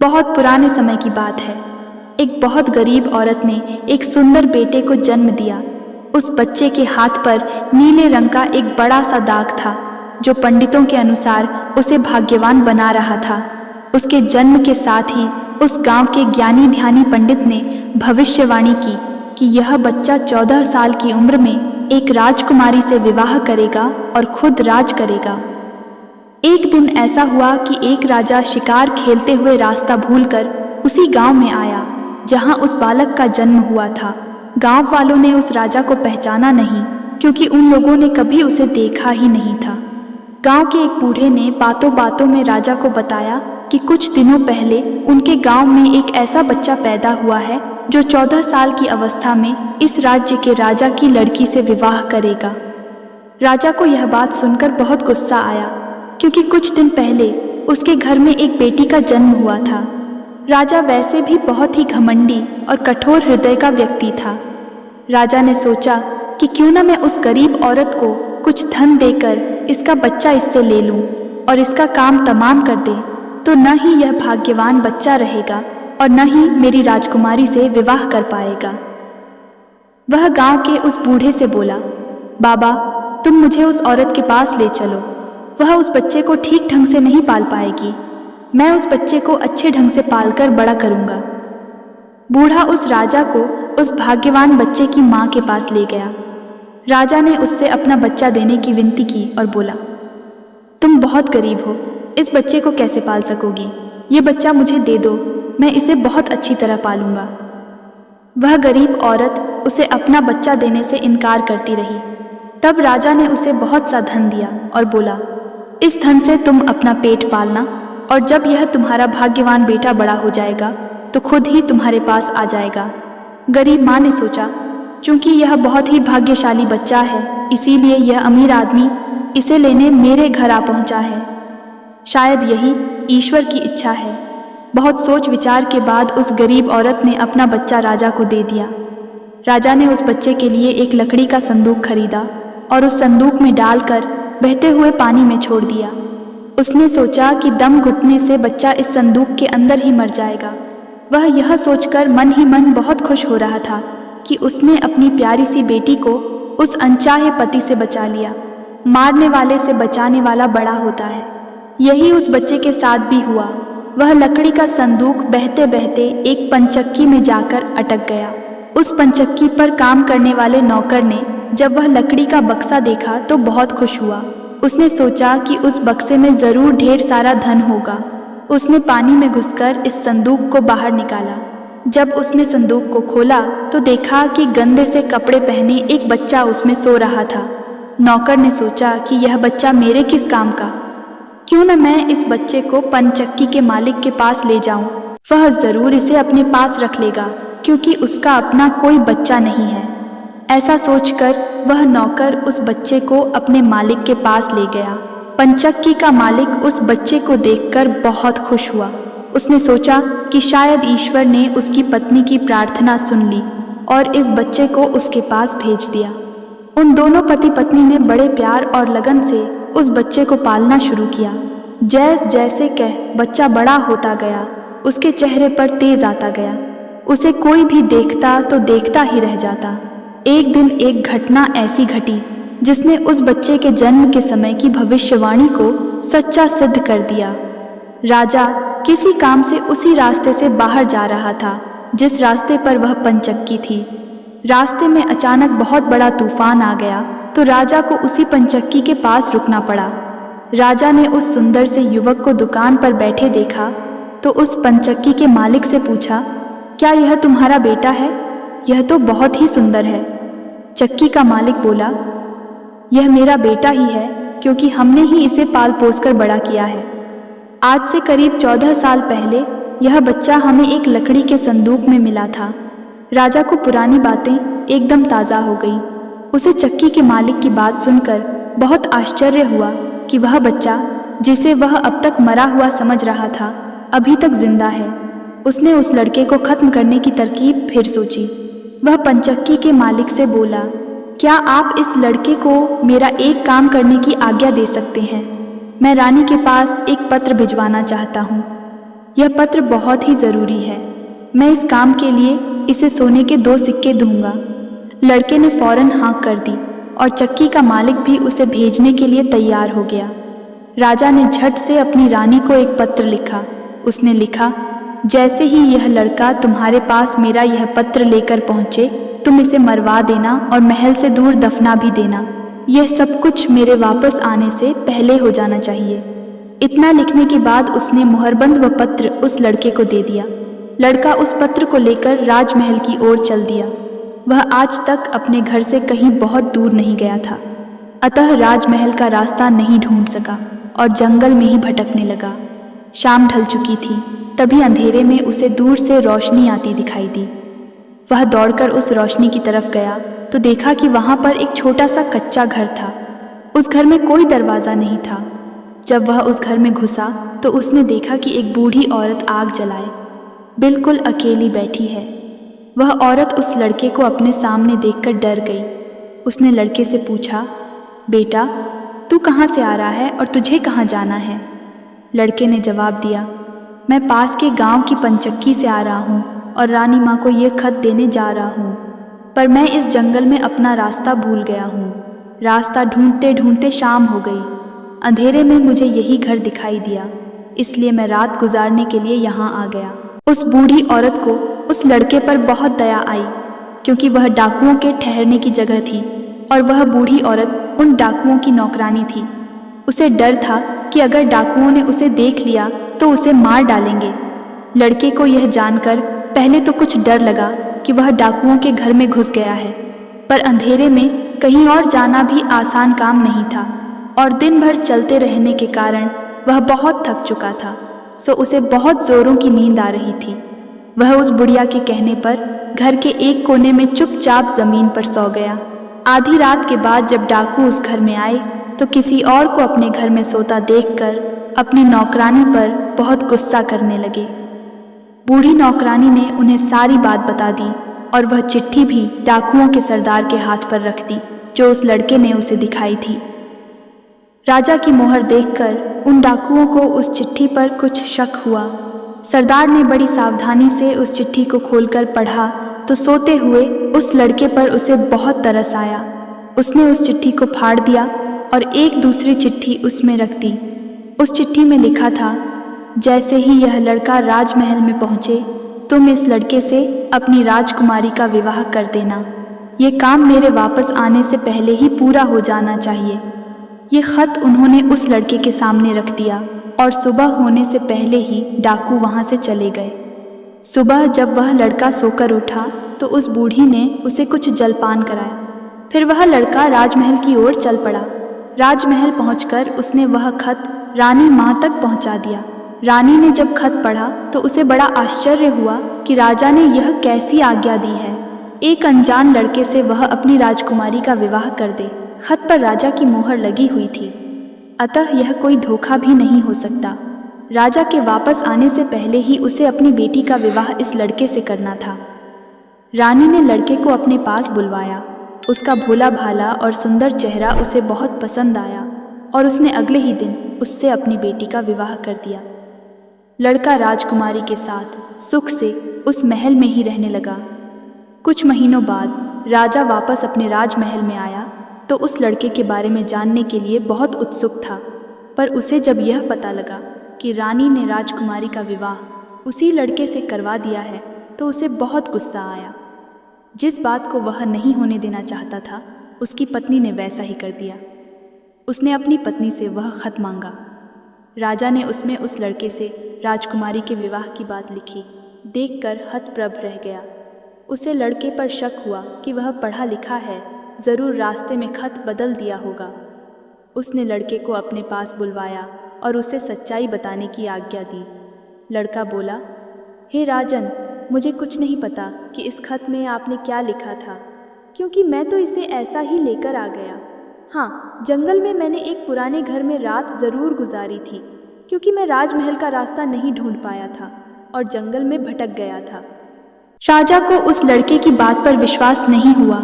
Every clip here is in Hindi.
बहुत पुराने समय की बात है। एक बहुत गरीब औरत ने एक सुंदर बेटे को जन्म दिया। उस बच्चे के हाथ पर नीले रंग का एक बड़ा सा दाग था, जो पंडितों के अनुसार उसे भाग्यवान बना रहा था। उसके जन्म के साथ ही उस गांव के ज्ञानी ध्यानी पंडित ने भविष्यवाणी की कि यह बच्चा 14 साल की उम्र में एक राजकुमारी से विवाह करेगा और खुद राज करेगा। एक दिन ऐसा हुआ कि एक राजा शिकार खेलते हुए रास्ता भूलकर उसी गांव में आया जहां उस बालक का जन्म हुआ था। गांव वालों ने उस राजा को पहचाना नहीं, क्योंकि उन लोगों ने कभी उसे देखा ही नहीं था। गांव के एक बूढ़े ने बातों बातों में राजा को बताया कि कुछ दिनों पहले उनके गांव में एक ऐसा बच्चा पैदा हुआ है जो 14 साल की अवस्था में इस राज्य के राजा की लड़की से विवाह करेगा। राजा को यह बात सुनकर बहुत गुस्सा आया, क्योंकि कुछ दिन पहले उसके घर में एक बेटी का जन्म हुआ था। राजा वैसे भी बहुत ही घमंडी और कठोर हृदय का व्यक्ति था। राजा ने सोचा कि क्यों न मैं उस गरीब औरत को कुछ धन देकर इसका बच्चा इससे ले लूं और इसका काम तमाम कर दे, तो न ही यह भाग्यवान बच्चा रहेगा और न ही मेरी राजकुमारी से विवाह कर पाएगा। वह गांव के उस बूढ़े से बोला, बाबा, तुम मुझे उस औरत के पास ले चलो। वह उस बच्चे को ठीक ढंग से नहीं पाल पाएगी। मैं उस बच्चे को अच्छे ढंग से पालकर बड़ा करूंगा। बूढ़ा उस राजा को उस भाग्यवान बच्चे की माँ के पास ले गया। राजा ने उससे अपना बच्चा देने की विनती की और बोला, तुम बहुत गरीब हो, इस बच्चे को कैसे पाल सकोगी? ये बच्चा मुझे दे दो, मैं इसे बहुत अच्छी तरह पालूंगा। वह गरीब औरत उसे अपना बच्चा देने से इनकार करती रही। तब राजा ने उसे बहुत सा धन दिया और बोला, इस धन से तुम अपना पेट पालना, और जब यह तुम्हारा भाग्यवान बेटा बड़ा हो जाएगा तो खुद ही तुम्हारे पास आ जाएगा। गरीब माँ ने सोचा, चूंकि यह बहुत ही भाग्यशाली बच्चा है, इसीलिए यह अमीर आदमी इसे लेने मेरे घर आ पहुंचा है। शायद यही ईश्वर की इच्छा है। बहुत सोच विचार के बाद उस गरीब औरत ने अपना बच्चा राजा को दे दिया। राजा ने उस बच्चे के लिए एक लकड़ी का संदूक खरीदा और उस संदूक में डालकर बहते हुए पानी में छोड़ दिया। उसने सोचा कि दम घुटने से बच्चा इस संदूक के अंदर ही मर जाएगा। वह यह सोचकर मन ही मन बहुत खुश हो रहा था कि उसने अपनी प्यारी सी बेटी को उस अनचाहे पति से बचा लिया। मारने वाले से बचाने वाला बड़ा होता है। यही उस बच्चे के साथ भी हुआ। वह लकड़ी का संदूक बहते बहते एक पंचक्की में जाकर अटक गया। उस पंचक्की पर काम करने वाले नौकर ने जब वह लकड़ी का बक्सा देखा तो बहुत खुश हुआ। उसने सोचा कि उस बक्से में जरूर ढेर सारा धन होगा। उसने पानी में घुसकर इस संदूक को बाहर निकाला। जब उसने संदूक को खोला तो देखा कि गंदे से कपड़े पहने एक बच्चा उसमें सो रहा था। नौकर ने सोचा कि यह बच्चा मेरे किस काम का, क्यों न मैं इस बच्चे को पंचक्की के मालिक के पास ले जाऊं। वह जरूर इसे अपने पास रख लेगा, क्योंकि उसका अपना कोई बच्चा नहीं है। ऐसा सोचकर वह नौकर उस बच्चे को अपने मालिक के पास ले गया। पंचक्की का मालिक उस बच्चे को देखकर बहुत खुश हुआ। उसने सोचा कि शायद ईश्वर ने उसकी पत्नी की प्रार्थना सुन ली और इस बच्चे को उसके पास भेज दिया। उन दोनों पति पत्नी ने बड़े प्यार और लगन से उस बच्चे को पालना शुरू किया। जैसे जैसे कह बच्चा बड़ा होता गया, उसके चेहरे पर तेज आता गया। उसे कोई भी देखता तो देखता ही रह जाता। एक दिन एक घटना ऐसी घटी जिसने उस बच्चे के जन्म के समय की भविष्यवाणी को सच्चा सिद्ध कर दिया। राजा किसी काम से उसी रास्ते से बाहर जा रहा था जिस रास्ते पर वह पंचक्की थी। रास्ते में अचानक बहुत बड़ा तूफान आ गया तो राजा को उसी पंचक्की के पास रुकना पड़ा। राजा ने उस सुंदर से युवक को दुकान पर बैठे देखा तो उस पंचक्की के मालिक से पूछा, क्या यह तुम्हारा बेटा है? यह तो बहुत ही सुंदर है। चक्की का मालिक बोला, यह मेरा बेटा ही है, क्योंकि हमने ही इसे पाल पोस कर बड़ा किया है। आज से करीब 14 साल पहले यह बच्चा हमें एक लकड़ी के संदूक में मिला था। राजा को पुरानी बातें एकदम ताज़ा हो गई। उसे चक्की के मालिक की बात सुनकर बहुत आश्चर्य हुआ कि वह बच्चा, जिसे वह अब तक मरा हुआ समझ रहा था, अभी तक जिंदा है। उसने उस लड़के को खत्म करने की तरकीब फिर सोची। वह पंचक्की के मालिक से बोला, क्या आप इस लड़के को मेरा एक काम करने की आज्ञा दे सकते हैं? मैं रानी के पास एक पत्र भिजवाना चाहता हूँ। यह पत्र बहुत ही ज़रूरी है। मैं इस काम के लिए इसे सोने के 2 सिक्के दूंगा। लड़के ने फौरन हाँ कर दी और चक्की का मालिक भी उसे भेजने के लिए तैयार हो गया। राजा ने झट से अपनी रानी को एक पत्र लिखा। उसने लिखा, जैसे ही यह लड़का तुम्हारे पास मेरा यह पत्र लेकर पहुँचे, तुम इसे मरवा देना और महल से दूर दफना भी देना। यह सब कुछ मेरे वापस आने से पहले हो जाना चाहिए। इतना लिखने के बाद उसने मुहरबंद व पत्र उस लड़के को दे दिया। लड़का उस पत्र को लेकर राजमहल की ओर चल दिया। वह आज तक अपने घर से कहीं बहुत दूर नहीं गया था, अतः राजमहल का रास्ता नहीं ढूंढ सका और जंगल में ही भटकने लगा। शाम ढल चुकी थी, तभी अंधेरे में उसे दूर से रोशनी आती दिखाई दी। वह दौड़कर उस रोशनी की तरफ गया तो देखा कि वहाँ पर एक छोटा सा कच्चा घर था। उस घर में कोई दरवाज़ा नहीं था। जब वह उस घर में घुसा तो उसने देखा कि एक बूढ़ी औरत आग जलाए बिल्कुल अकेली बैठी है। वह औरत उस लड़के को अपने सामने देखकर डर गई। उसने लड़के से पूछा, बेटा, तू कहाँ से आ रहा है और तुझे कहाँ जाना है? लड़के ने जवाब दिया, मैं पास के गांव की पंचक्की से आ रहा हूँ और रानी माँ को ये खत देने जा रहा हूँ, पर मैं इस जंगल में अपना रास्ता भूल गया हूँ। रास्ता ढूंढते ढूंढते शाम हो गई। अंधेरे में मुझे यही घर दिखाई दिया, इसलिए मैं रात गुजारने के लिए यहाँ आ गया। उस बूढ़ी औरत को उस लड़के पर बहुत दया आई, क्योंकि वह डाकुओं के ठहरने की जगह थी और वह बूढ़ी औरत उन डाकुओं की नौकरानी थी। उसे डर था कि अगर डाकुओं ने उसे देख लिया तो उसे मार डालेंगे। लड़के को यह जानकर पहले तो कुछ डर लगा कि वह डाकुओं के घर में घुस गया है, पर अंधेरे में कहीं और जाना भी आसान काम नहीं था और दिन भर चलते रहने के कारण वह बहुत थक चुका था, सो उसे बहुत जोरों की नींद आ रही थी। वह उस बुढ़िया के कहने पर घर के एक कोने में चुपचाप जमीन पर सो गया। आधी रात के बाद जब डाकू उस घर में आए तो किसी और को अपने घर में सोता देखकर अपनी नौकरानी पर बहुत गुस्सा करने लगे। बूढ़ी नौकरानी ने उन्हें सारी बात बता दी और वह चिट्ठी भी डाकुओं के सरदार के हाथ पर रख दी जो उस लड़के ने उसे दिखाई थी। राजा की मोहर देखकर उन डाकुओं को उस चिट्ठी पर कुछ शक हुआ। सरदार ने बड़ी सावधानी से उस चिट्ठी को खोलकर पढ़ा तो सोते हुए उस लड़के पर उसे बहुत तरस आया। उसने उस चिट्ठी को फाड़ दिया और एक दूसरी चिट्ठी उसमें रख दी। उस चिट्ठी में लिखा था, जैसे ही यह लड़का राजमहल में पहुँचे, तुम इस लड़के से अपनी राजकुमारी का विवाह कर देना। ये काम मेरे वापस आने से पहले ही पूरा हो जाना चाहिए। ये खत उन्होंने उस लड़के के सामने रख दिया और सुबह होने से पहले ही डाकू वहाँ से चले गए। सुबह जब वह लड़का सोकर उठा तो उस बूढ़ी ने उसे कुछ जलपान कराया। फिर वह लड़का राजमहल की ओर चल पड़ा। राजमहल पहुंचकर उसने वह खत रानी माँ तक पहुंचा दिया। रानी ने जब खत पढ़ा तो उसे बड़ा आश्चर्य हुआ कि राजा ने यह कैसी आज्ञा दी है, एक अनजान लड़के से वह अपनी राजकुमारी का विवाह कर दे। खत पर राजा की मोहर लगी हुई थी, अतः यह कोई धोखा भी नहीं हो सकता। राजा के वापस आने से पहले ही उसे अपनी बेटी का विवाह इस लड़के से करना था। रानी ने लड़के को अपने पास बुलवाया। उसका भोला भाला और सुंदर चेहरा उसे बहुत पसंद आया और उसने अगले ही दिन उससे अपनी बेटी का विवाह कर दिया। लड़का राजकुमारी के साथ सुख से उस महल में ही रहने लगा। कुछ महीनों बाद राजा वापस अपने राजमहल में आया तो उस लड़के के बारे में जानने के लिए बहुत उत्सुक था, पर उसे जब यह पता लगा कि रानी ने राजकुमारी का विवाह उसी लड़के से करवा दिया है तो उसे बहुत गुस्सा आया। जिस बात को वह नहीं होने देना चाहता था, उसकी पत्नी ने वैसा ही कर दिया। उसने अपनी पत्नी से वह खत मांगा। राजा ने उसमें उस लड़के से राजकुमारी के विवाह की बात लिखी। देखकर हतप्रभ रह गया। उसे लड़के पर शक हुआ कि वह पढ़ा लिखा है, ज़रूर रास्ते में खत बदल दिया होगा। उसने लड़के को अपने पास बुलवाया और उसे सच्चाई बताने की आज्ञा दी। लड़का बोला, हे राजन, मुझे कुछ नहीं पता कि इस खत में आपने क्या लिखा था, क्योंकि मैं तो इसे ऐसा ही लेकर आ गया। हाँ, जंगल में मैंने एक पुराने घर में रात ज़रूर गुजारी थी, क्योंकि मैं राजमहल का रास्ता नहीं ढूंढ पाया था और जंगल में भटक गया था। राजा को उस लड़के की बात पर विश्वास नहीं हुआ।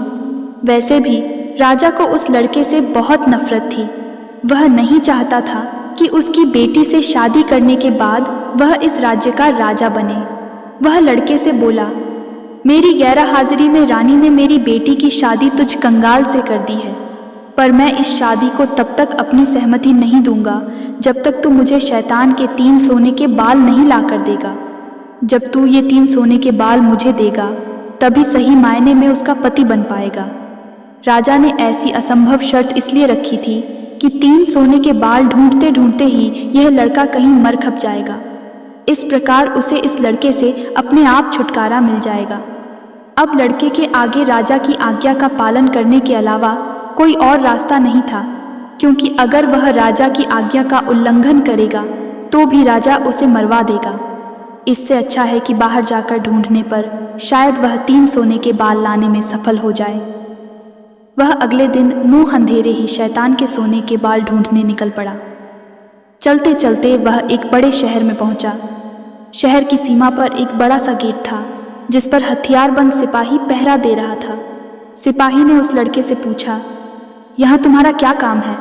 वैसे भी राजा को उस लड़के से बहुत नफरत थी। वह नहीं चाहता था कि उसकी बेटी से शादी करने के बाद वह इस राज्य का राजा बने। वह लड़के से बोला, मेरी गैर हाजिरी में रानी ने मेरी बेटी की शादी तुझ कंगाल से कर दी है, पर मैं इस शादी को तब तक अपनी सहमति नहीं दूंगा जब तक तू मुझे शैतान के 3 सोने के बाल नहीं ला कर देगा। जब तू ये 3 सोने के बाल मुझे देगा तभी सही मायने में उसका पति बन पाएगा। राजा ने ऐसी असंभव शर्त इसलिए रखी थी कि 3 सोने के बाल ढूंढते ढूंढते ही यह लड़का कहीं मर खप जाएगा। इस प्रकार उसे इस लड़के से अपने आप छुटकारा मिल जाएगा। अब लड़के के आगे राजा की आज्ञा का पालन करने के अलावा कोई और रास्ता नहीं था, क्योंकि अगर वह राजा की आज्ञा का उल्लंघन करेगा तो भी राजा उसे मरवा देगा। इससे अच्छा है कि बाहर जाकर ढूंढने पर शायद वह 3 सोने के बाल लाने में सफल हो जाए। वह अगले दिन मुंह अंधेरे ही शैतान के सोने के बाल ढूंढने निकल पड़ा। चलते चलते वह एक बड़े शहर में पहुंचा। शहर की सीमा पर एक बड़ा सा गेट था जिस पर हथियारबंद सिपाही पहरा दे रहा था। सिपाही ने उस लड़के से पूछा, यहाँ तुम्हारा क्या काम है?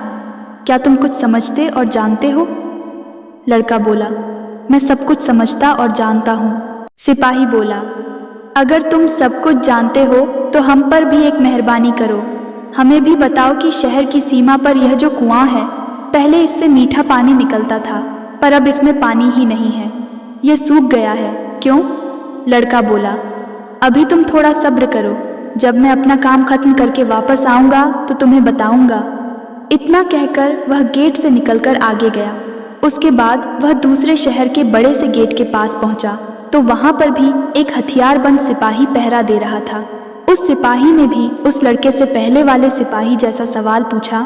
क्या तुम कुछ समझते और जानते हो? लड़का बोला, मैं सब कुछ समझता और जानता हूँ। सिपाही बोला, अगर तुम सब कुछ जानते हो तो हम पर भी एक मेहरबानी करो। हमें भी बताओ कि शहर की सीमा पर यह जो कुआं है, पहले इससे मीठा पानी निकलता था, पर अब इसमें पानी ही नहीं है, यह सूख गया है, क्यों? लड़का बोला, अभी तुम थोड़ा सब्र करो, जब मैं अपना काम खत्म करके वापस आऊँगा तो तुम्हें बताऊँगा। इतना कहकर वह गेट से निकलकर आगे गया। उसके बाद वह दूसरे शहर के बड़े से गेट के पास पहुंचा तो वहां पर भी एक हथियारबंद सिपाही पहरा दे रहा था। उस सिपाही ने भी उस लड़के से पहले वाले सिपाही जैसा सवाल पूछा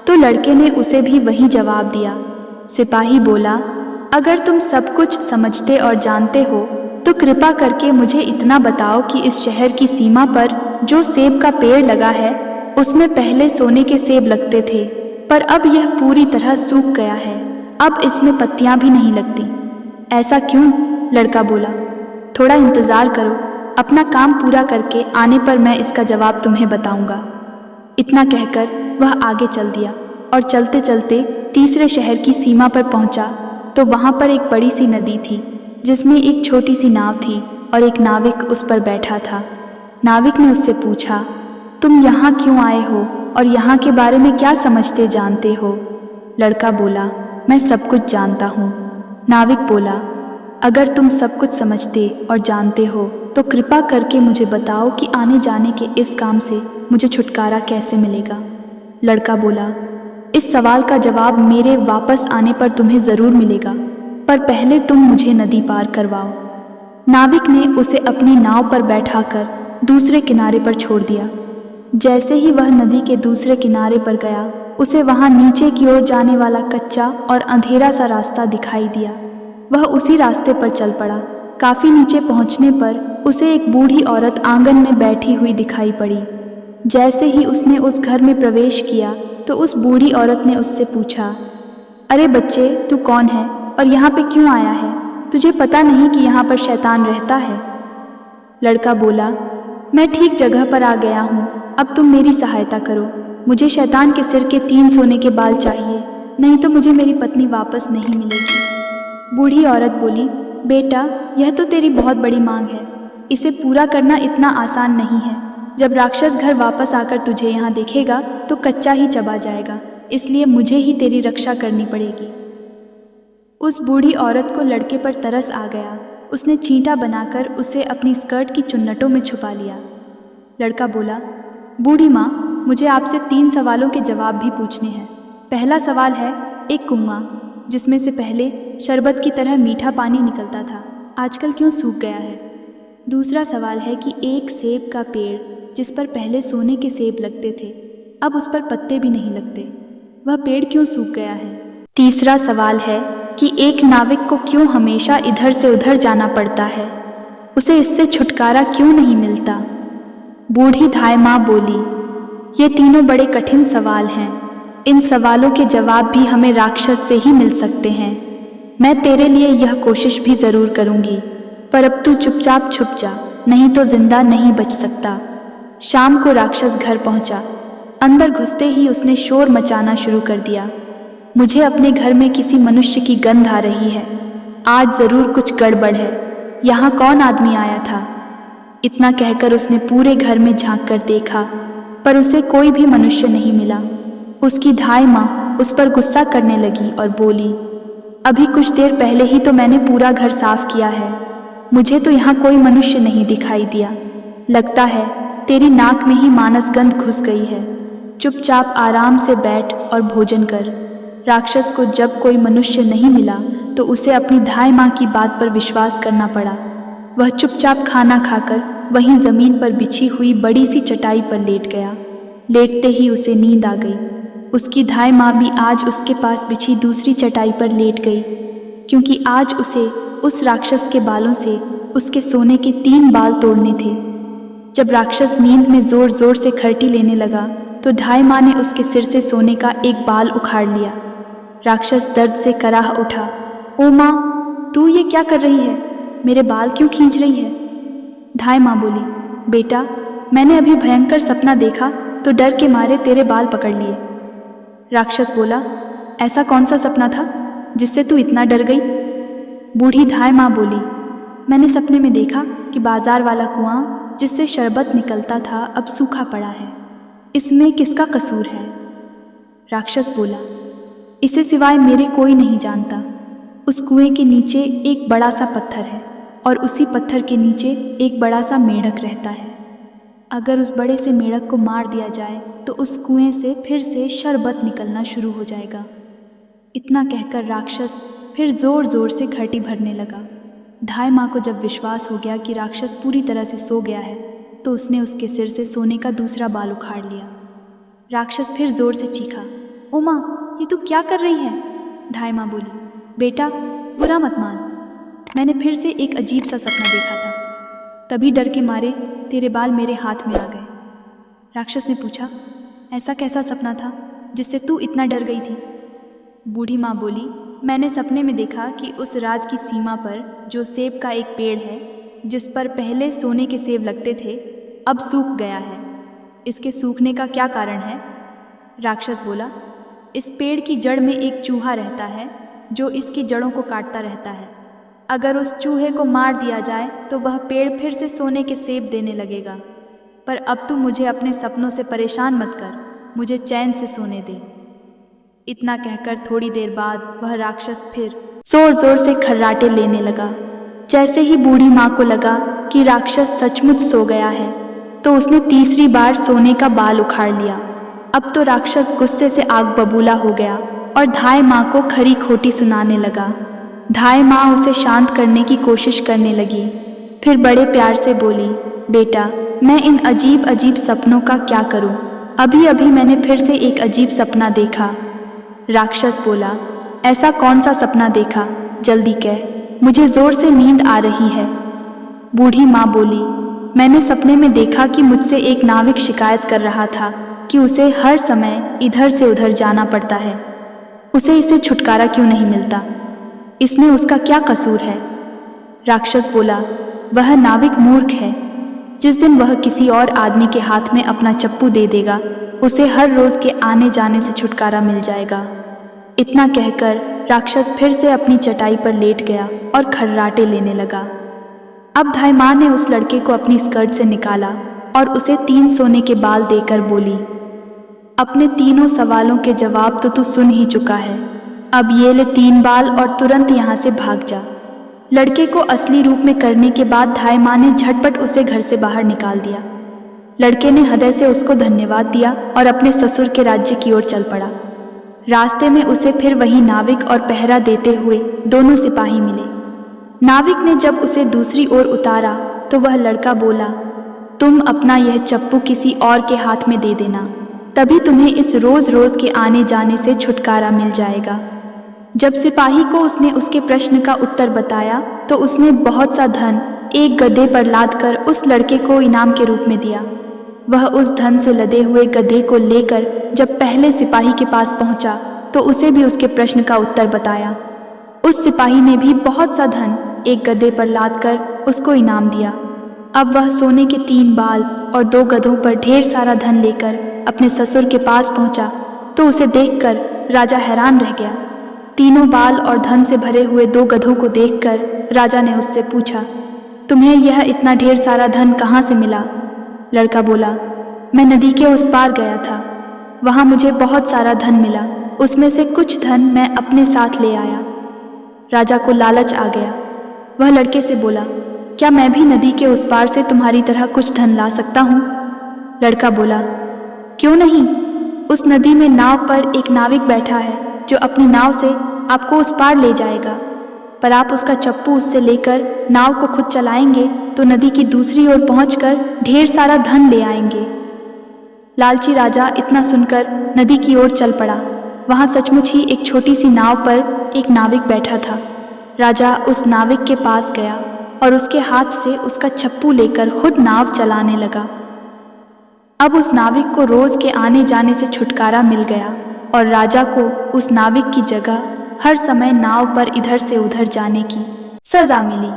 तो लड़के ने उसे भी वही जवाब दिया। सिपाही बोला, अगर तुम सब कुछ समझते और जानते हो तो कृपा करके मुझे इतना बताओ कि इस शहर की सीमा पर जो सेब का पेड़ लगा है उसमें पहले सोने के सेब लगते थे, पर अब यह पूरी तरह सूख गया है, अब इसमें पत्तियां भी नहीं लगती। ऐसा क्यों? लड़का बोला, थोड़ा इंतज़ार करो, अपना काम पूरा करके आने पर मैं इसका जवाब तुम्हें बताऊंगा। इतना कहकर वह आगे चल दिया और चलते चलते तीसरे शहर की सीमा पर पहुंचा तो वहां पर एक बड़ी सी नदी थी जिसमें एक छोटी सी नाव थी और एक नाविक उस पर बैठा था। नाविक ने उससे पूछा, तुम यहाँ क्यों आए हो और यहाँ के बारे में क्या समझते जानते हो? लड़का बोला, मैं सब कुछ जानता हूँ। नाविक बोला, अगर तुम सब कुछ समझते और जानते हो तो कृपा करके मुझे बताओ कि आने जाने के इस काम से मुझे छुटकारा कैसे मिलेगा? लड़का बोला, इस सवाल का जवाब मेरे वापस आने पर तुम्हें ज़रूर मिलेगा, पर पहले तुम मुझे नदी पार करवाओ। नाविक ने उसे अपनी नाव पर बैठाकर दूसरे किनारे पर छोड़ दिया। जैसे ही वह नदी के दूसरे किनारे पर गया उसे वहां नीचे की ओर जाने वाला कच्चा और अंधेरा सा रास्ता दिखाई दिया। वह उसी रास्ते पर चल पड़ा। काफ़ी नीचे पहुंचने पर उसे एक बूढ़ी औरत आंगन में बैठी हुई दिखाई पड़ी। जैसे ही उसने उस घर में प्रवेश किया तो उस बूढ़ी औरत ने उससे पूछा, अरे बच्चे, तू कौन है और यहाँ पे क्यों आया है? तुझे पता नहीं कि यहाँ पर शैतान रहता है? लड़का बोला, मैं ठीक जगह पर आ गया हूँ, अब तुम मेरी सहायता करो। मुझे शैतान के सिर के 3 सोने के बाल चाहिए, नहीं तो मुझे मेरी पत्नी वापस नहीं मिलेगी। बूढ़ी औरत बोली, बेटा, यह तो तेरी बहुत बड़ी मांग है, इसे पूरा करना इतना आसान नहीं है। जब राक्षस घर वापस आकर तुझे यहाँ देखेगा तो कच्चा ही चबा जाएगा, इसलिए मुझे ही तेरी रक्षा करनी पड़ेगी। उस बूढ़ी औरत को लड़के पर तरस आ गया। उसने चींटा बनाकर उसे अपनी स्कर्ट की चुन्नटों में छुपा लिया। लड़का बोला, बूढ़ी माँ, मुझे आपसे 3 सवालों के जवाब भी पूछने हैं। पहला सवाल है, एक कुआं जिसमें से पहले शरबत की तरह मीठा पानी निकलता था, आजकल क्यों सूख गया है? दूसरा सवाल है कि एक सेब का पेड़ जिस पर पहले सोने के सेब लगते थे, अब उस पर पत्ते भी नहीं लगते, वह पेड़ क्यों सूख गया है? तीसरा सवाल है कि एक नाविक को क्यों हमेशा इधर से उधर जाना पड़ता है, उसे इससे छुटकारा क्यों नहीं मिलता? बूढ़ी धाय माँ बोली, ये तीनों बड़े कठिन सवाल हैं, इन सवालों के जवाब भी हमें राक्षस से ही मिल सकते हैं। मैं तेरे लिए यह कोशिश भी ज़रूर करूँगी, पर अब तू चुपचाप छुप जा, नहीं तो जिंदा नहीं बच सकता। शाम को राक्षस घर पहुंचा। अंदर घुसते ही उसने शोर मचाना शुरू कर दिया। मुझे अपने घर में किसी मनुष्य की गंध आ रही है। आज ज़रूर कुछ गड़बड़ है। यहाँ कौन आदमी आया था? इतना कहकर उसने पूरे घर में झांक कर देखा, पर उसे कोई भी मनुष्य नहीं मिला। उसकी धाई माँ उस पर गुस्सा करने लगी और बोली, अभी कुछ देर पहले ही तो मैंने पूरा घर साफ किया है, मुझे तो यहाँ कोई मनुष्य नहीं दिखाई दिया। लगता है तेरी नाक में ही मानस गंध घुस गई है। चुपचाप आराम से बैठ और भोजन कर। राक्षस को जब कोई मनुष्य नहीं मिला तो उसे अपनी धाई माँ की बात पर विश्वास करना पड़ा। वह चुपचाप खाना खाकर वहीं ज़मीन पर बिछी हुई बड़ी सी चटाई पर लेट गया। लेटते ही उसे नींद आ गई। उसकी धाई माँ भी आज उसके पास बिछी दूसरी चटाई पर लेट गई, क्योंकि आज उसे उस राक्षस के बालों से उसके सोने के 3 बाल तोड़ने थे। जब राक्षस नींद में ज़ोर ज़ोर से खर्टी लेने लगा तो धाई माँ ने उसके सिर से सोने का एक बाल उखाड़ लिया। राक्षस दर्द से कराह उठा। ओ माँ, तू ये क्या कर रही है? मेरे बाल क्यों खींच रही है? धाई माँ बोली, बेटा, मैंने अभी भयंकर सपना देखा तो डर के मारे तेरे बाल पकड़ लिए। राक्षस बोला, ऐसा कौन सा सपना था जिससे तू इतना डर गई? बूढ़ी धाई माँ बोली, मैंने सपने में देखा कि बाजार वाला कुआं जिससे शरबत निकलता था अब सूखा पड़ा है। इसमें किसका कसूर है? राक्षस बोला, इसे सिवाय मेरे कोई नहीं जानता। उस कुएं के नीचे एक बड़ा सा पत्थर है और उसी पत्थर के नीचे एक बड़ा सा मेढक रहता है। अगर उस बड़े से मेढक को मार दिया जाए तो उस कुएं से फिर से शरबत निकलना शुरू हो जाएगा। इतना कहकर राक्षस फिर ज़ोर ज़ोर से घटी भरने लगा। धाई माँ को जब विश्वास हो गया कि राक्षस पूरी तरह से सो गया है तो उसने उसके सिर से सोने का दूसरा बाल उखाड़ लिया। राक्षस फिर ज़ोर से चीखा, ओ माँ, ये तू क्या कर रही है? धाई माँ बोली, बेटा, बुरा मत मान, मैंने फिर से एक अजीब सा सपना देखा था, तभी डर के मारे तेरे बाल मेरे हाथ में आ गए। राक्षस ने पूछा, ऐसा कैसा सपना था जिससे तू इतना डर गई थी? बूढ़ी माँ बोली, मैंने सपने में देखा कि उस राज की सीमा पर जो सेब का एक पेड़ है, जिस पर पहले सोने के सेब लगते थे, अब सूख गया है। इसके सूखने का क्या कारण है? राक्षस बोला, इस पेड़ की जड़ में एक चूहा रहता है जो इसकी जड़ों को काटता रहता है। अगर उस चूहे को मार दिया जाए तो वह पेड़ फिर से सोने के सेब देने लगेगा। पर अब तू मुझे अपने सपनों से परेशान मत कर, मुझे चैन से सोने दे। इतना कहकर थोड़ी देर बाद वह राक्षस फिर जोर जोर से खर्राटे लेने लगा। जैसे ही बूढ़ी माँ को लगा कि राक्षस सचमुच सो गया है तो उसने तीसरी बार सोने का बाल उखाड़ लिया। अब तो राक्षस गुस्से से आग बबूला हो गया और धाई माँ को खरी खोटी सुनाने लगा। धाई माँ उसे शांत करने की कोशिश करने लगी, फिर बड़े प्यार से बोली, बेटा, मैं इन अजीब अजीब सपनों का क्या करूं? अभी अभी मैंने फिर से एक अजीब सपना देखा। राक्षस बोला, ऐसा कौन सा सपना देखा? जल्दी कह, मुझे जोर से नींद आ रही है। बूढ़ी माँ बोली, मैंने सपने में देखा कि मुझसे एक नाविक शिकायत कर रहा था कि उसे हर समय इधर से उधर जाना पड़ता है। उसे इससे छुटकारा क्यों नहीं मिलता? इसमें उसका क्या कसूर है? राक्षस बोला, वह नाविक मूर्ख है। जिस दिन वह किसी और आदमी के हाथ में अपना चप्पू दे देगा, उसे हर रोज के आने जाने से छुटकारा मिल जाएगा। इतना कहकर राक्षस फिर से अपनी चटाई पर लेट गया और खर्राटे लेने लगा। अब धाई माँ ने उस लड़के को अपनी स्कर्ट से निकाला और उसे 3 सोने के बाल देकर बोली, अपने तीनों सवालों के जवाब तो तू सुन ही चुका है, अब ये ले 3 बाल और तुरंत यहाँ से भाग जा। लड़के को असली रूप में करने के बाद धाई माँ ने झटपट उसे घर से बाहर निकाल दिया। लड़के ने हृदय से उसको धन्यवाद दिया और अपने ससुर के राज्य की ओर चल पड़ा। रास्ते में उसे फिर वही नाविक और पहरा देते हुए दोनों सिपाही मिले। नाविक ने जब उसे दूसरी ओर उतारा तो वह लड़का बोला, तुम अपना यह चप्पू किसी और के हाथ में दे देना, तभी तुम्हें इस रोज रोज के आने जाने से छुटकारा मिल जाएगा। जब सिपाही को उसने उसके प्रश्न का उत्तर बताया तो उसने बहुत सा धन एक गधे पर लादकर उस लड़के को इनाम के रूप में दिया। वह उस धन से लदे हुए गधे को लेकर जब पहले सिपाही के पास पहुंचा तो उसे भी उसके प्रश्न का उत्तर बताया। उस सिपाही ने भी बहुत सा धन एक गधे पर लादकर उसको इनाम दिया। अब वह सोने के 3 बाल और 2 गधों पर ढेर सारा धन लेकर अपने ससुर के पास पहुंचा तो उसे देखकर राजा हैरान रह गया। तीनों बाल और धन से भरे हुए 2 गधों को देखकर राजा ने उससे पूछा, तुम्हें यह इतना ढेर सारा धन कहाँ से मिला? लड़का बोला, मैं नदी के उस पार गया था, वहाँ मुझे बहुत सारा धन मिला, उसमें से कुछ धन मैं अपने साथ ले आया। राजा को लालच आ गया। वह लड़के से बोला, क्या मैं भी नदी के उस पार से तुम्हारी तरह कुछ धन ला सकता हूँ? लड़का बोला, क्यों नहीं। उस नदी में नाव पर एक नाविक बैठा है जो अपनी नाव से आपको उस पार ले जाएगा, पर आप उसका चप्पू उससे लेकर नाव को खुद चलाएंगे तो नदी की दूसरी ओर पहुंचकर ढेर सारा धन ले आएंगे। लालची राजा इतना सुनकर नदी की ओर चल पड़ा। वहाँ सचमुच ही एक छोटी सी नाव पर एक नाविक बैठा था। राजा उस नाविक के पास गया और उसके हाथ से उसका चप्पू लेकर खुद नाव चलाने लगा। अब उस नाविक को रोज के आने जाने से छुटकारा मिल गया और राजा को उस नाविक की जगह हर समय नाव पर इधर से उधर जाने की सजा मिली।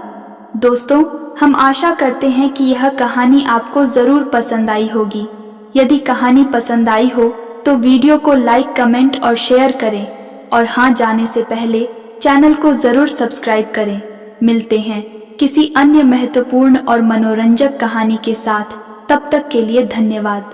दोस्तों, हम आशा करते हैं कि यह कहानी आपको ज़रूर पसंद आई होगी। यदि कहानी पसंद आई हो तो वीडियो को लाइक, कमेंट और शेयर करें और हाँ, जाने से पहले चैनल को ज़रूर सब्सक्राइब करें। मिलते हैं किसी अन्य महत्वपूर्ण और मनोरंजक कहानी के साथ। तब तक के लिए धन्यवाद।